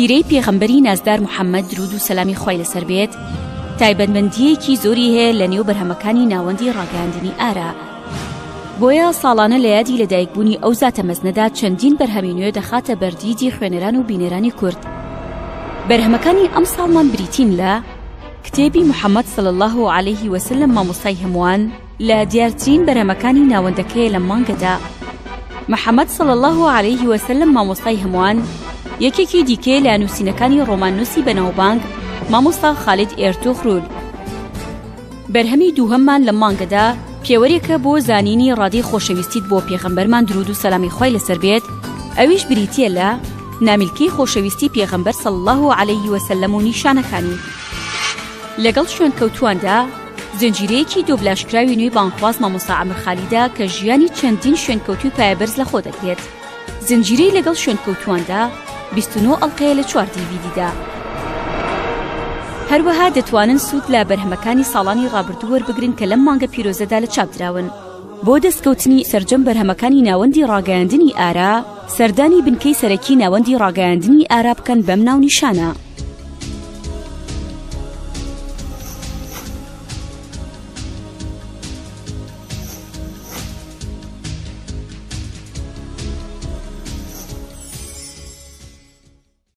سیرەی پێغەمبەری نازدار محەممەد درود و سەلامی خوای لەسەر بێت تایبەتمەندیەکی زۆری هەیە لە نێو بەرهەمەکانی ناوەندی ڕاگەاندنی ئارا. بۆیە ساڵانە لە یادی لەدایکبوونی ئەو زاتە مەزنەدا چەندین بەرهەمی نوێ دەخاتە بەردیدی خوێنەران و بینەرانی کورد. بەرهەمەکانی ئەم ساڵمان بریتین لە کتێبی محەممەد صلی الله عليه وسلم مامۆستای هەمووان لە دیارترین بەرهەمەکانی ناوەندەکەی لە مانگەدا. محەممەد صلی الله عليه وسلم مامۆستای هەمووان یەکێکی دیکەی لە نووسینەکانی ڕۆماننووسی بەناوبانگ مامۆستا خالید ئێرتوغڕول. بەرهەمی دووهەممان لە مانگەدا پێوەرێکە بۆ زانینی ڕادەی خۆشەویستیت بۆ پێغەمبەرمان درود و سەلامی خوای لەسەر بێت، ئەویش بریتیە لە نامیلکەی خۆشەویستی پێغەمبەر صلی الله عليه وسلم و نیشانەکانی. لەگەڵ شوێنکەوتواندا زنجیرەیەکی دۆبلاشکراوی نوێی بانگخواز مامۆستا عەمر خالیدا کە ژیانی چەندین شوێنکەوتوی پایەبەرز لە خۆ دەگرێت. زنجیرەی لەگەڵ شوێنکەوتواندا 29 ئەڵقەیە لە 4 دیڤیدیدا. هەروەها دەتوانن سوود لە بەرهەمەکانی ساڵانی ڕابردوو وەربگرن کە لەم مانگە پیرۆزەدا لە چاپ دراون. بۆ دەستکەوتنی سەرجەم بەرهەمەکانی ناوەندی ڕاگەیاندنی ئارا، سەردانی بنکەی سەرەکی ناوەندی ڕاگەیاندنی ئارا بکەن بەم ناونیشانە.